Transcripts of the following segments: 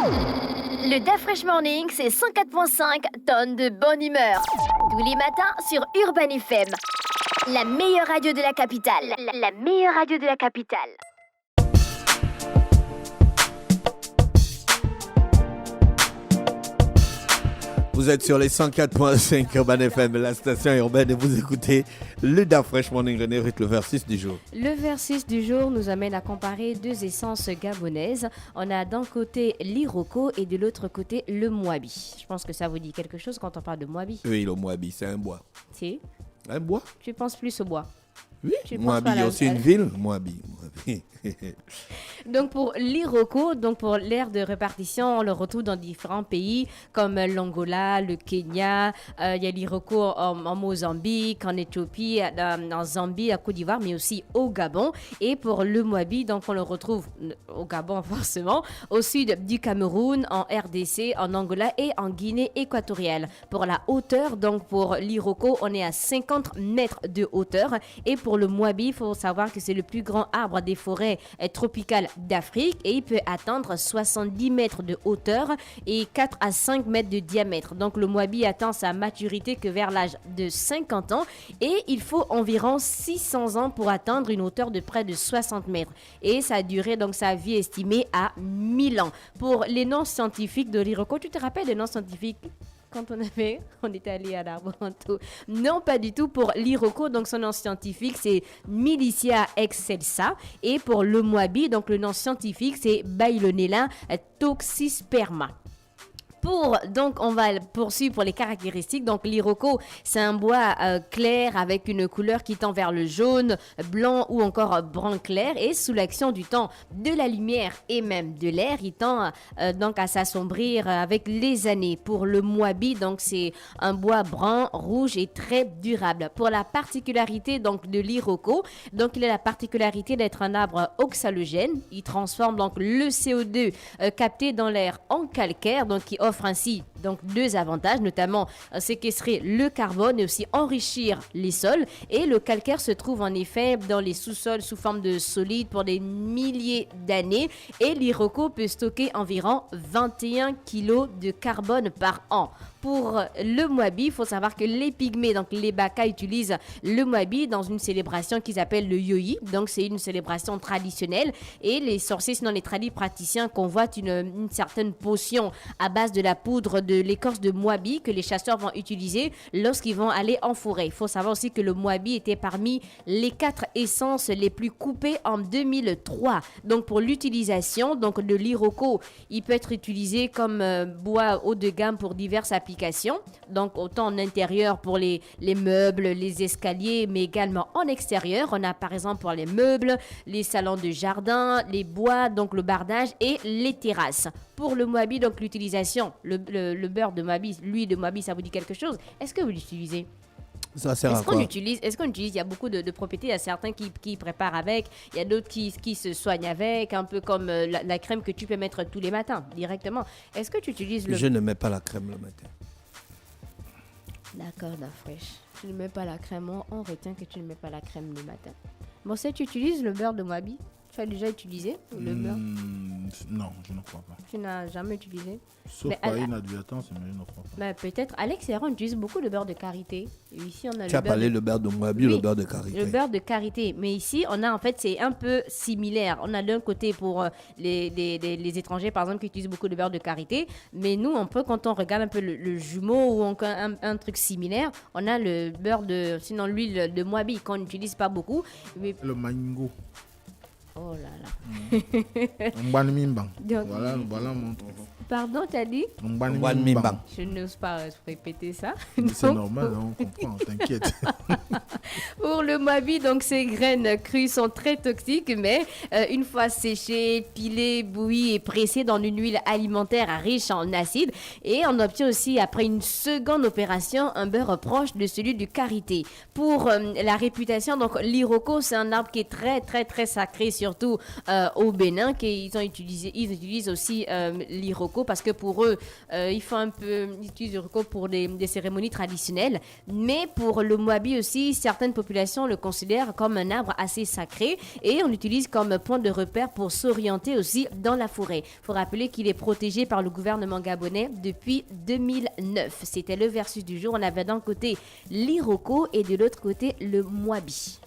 Le Da Fresh Morning, c'est 104.5 tonnes de bonne humeur. Tous les matins sur Urban FM. La meilleure radio de la capitale. La meilleure radio de la capitale. Vous êtes sur les 104.5 Urban FM, la station urbaine, et vous écoutez le Da Fresh Morning. René Ruth, le vers 6 du jour. Le vers 6 du jour nous amène à comparer deux essences gabonaises. On a d'un côté l'Iroko et de l'autre côté le Mwabi. Je pense que ça vous dit quelque chose quand on parle de Mwabi. Oui, le Mwabi, c'est un bois. Si. Un bois? Tu penses plus au bois? Oui, Mwabi, il y a aussi une ville, Mwabi. Donc pour l'Iroko, donc pour l'aire de répartition, on le retrouve dans différents pays comme l'Angola, le Kenya, il y a l'Iroko en Mozambique, en Éthiopie, en Zambie, à Côte d'Ivoire, mais aussi au Gabon. Et pour le Mwabi, donc on le retrouve au Gabon forcément, au sud du Cameroun, en RDC, en Angola et en Guinée équatoriale. Pour la hauteur, donc pour l'Iroko, on est à 50 mètres de hauteur. Et pour le Mwabi, il faut savoir que c'est le plus grand arbre des forêts tropicales d'Afrique et il peut atteindre 70 mètres de hauteur et 4 à 5 mètres de diamètre. Donc le Mwabi atteint sa maturité que vers l'âge de 50 ans et il faut environ 600 ans pour atteindre une hauteur de près de 60 mètres. Et sa durée, donc sa vie estimée à 1000 ans. Pour les noms scientifiques de l'Iroko, tu te rappelles des noms scientifiques? Quand on était allé à l'Arboranto. Non, pas du tout. Pour l'Iroko, donc son nom scientifique, c'est Milicia excelsa. Et pour le Mwabi, donc le nom scientifique, c'est Bailonella toxisperma. Donc, on va poursuivre pour les caractéristiques. Donc, l'Iroko, c'est un bois clair avec une couleur qui tend vers le jaune, blanc ou encore brun clair. Et sous l'action du temps, de la lumière et même de l'air, il tend donc à s'assombrir avec les années. Pour le Mwabi, donc, c'est un bois brun, rouge et très durable. Pour la particularité donc de l'Iroko, donc, il a la particularité d'être un arbre oxalogène. Il transforme donc le CO2 capté dans l'air en calcaire, donc qui offre ainsi donc deux avantages, notamment séquestrer le carbone et aussi enrichir les sols. Et le calcaire se trouve en effet dans les sous-sols sous forme de solide pour des milliers d'années. Et l'Iroko peut stocker environ 21 kg de carbone par an. Pour le Mwabi, il faut savoir que les pygmées, donc les Baka, utilisent le Mwabi dans une célébration qu'ils appellent le Yoyi. Donc, c'est une célébration traditionnelle. Et les sorciers, sinon les tradis praticiens, convoitent une certaine potion à base de la poudre de l'écorce de Mwabi que les chasseurs vont utiliser lorsqu'ils vont aller en forêt. Il faut savoir aussi que le Mwabi était parmi les 4 essences les plus coupées en 2003. Donc, pour l'utilisation donc de l'Iroko, il peut être utilisé comme bois haut de gamme pour diverses applications. Donc, autant en intérieur pour les meubles, les escaliers, mais également en extérieur. On a par exemple pour les meubles, les salons de jardin, les bois, donc le bardage et les terrasses. Pour le Mwabi, donc l'utilisation, le beurre de Mwabi, l'huile de Mwabi, ça vous dit quelque chose? Est-ce que vous l'utilisez? Ça sert à quoi? Est-ce qu'on utilise, il y a beaucoup de propriétés, il y a certains qui préparent avec, il y a d'autres qui se soignent avec, un peu comme la crème que tu peux mettre tous les matins, directement. Est-ce que tu utilises Je ne mets pas la crème le matin. D'accord, Da Fresh. Tu ne mets pas la crème, on retient que tu ne mets pas la crème le matin. Bon, si tu utilises le beurre de Mwabi, tu as déjà utilisé le beurre? Non, je ne crois pas. Tu n'as jamais utilisé? Sauf par inadvertance, mais je ne crois pas. Mais peut-être, à l'extérieur, on utilise beaucoup de beurre de karité. Et ici, on a tu as parlé le beurre de Mwabi ou le beurre de karité? Le beurre de karité. Mais ici, on a en fait, c'est un peu similaire. On a d'un côté pour les étrangers, par exemple, qui utilisent beaucoup de beurre de karité. Mais nous, on peut, quand on regarde un peu le jumeau ou encore un truc similaire, on a le beurre de, sinon l'huile de Mwabi qu'on n'utilise pas beaucoup. Mais... Le mango. Oh là là. Voilà mon truc. Pardon, t'as dit? Je n'ose pas répéter ça. C'est normal, on comprend, t'inquiète. Pour le Mwabi, donc ces graines crues sont très toxiques, mais une fois séchées, pilées, bouillies et pressées dans une huile alimentaire riche en acide, et on obtient aussi après une seconde opération un beurre proche de celui du karité. Pour la réputation, donc l'Iroko, c'est un arbre qui est très très très sacré, surtout au Bénin, qu'ils utilisent aussi l'Iroko parce que pour eux, ils utilisent l'Iroko pour des cérémonies traditionnelles. Mais pour le Mwabi aussi, certaines populations le considèrent comme un arbre assez sacré et on l'utilise comme point de repère pour s'orienter aussi dans la forêt. Il faut rappeler qu'il est protégé par le gouvernement gabonais depuis 2009. C'était le versus du jour. On avait d'un côté l'Iroko et de l'autre côté le Mwabi.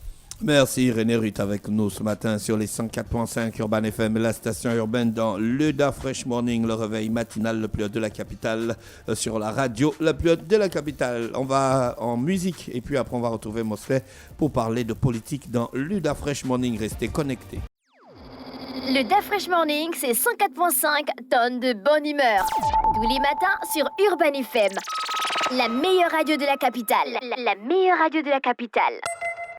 Merci René Ruth avec nous ce matin sur les 104.5 Urban FM, la station urbaine dans le Da Fresh Morning, le réveil matinal le plus haut de la capitale, sur la radio la plus haute de la capitale. On va en musique et puis après on va retrouver Mosfait pour parler de politique dans le Da Fresh Morning. Restez connectés. Le Da Fresh Morning, c'est 104.5 tonnes de bonne humeur. Tous les matins sur Urban FM. La meilleure radio de la capitale. La meilleure radio de la capitale.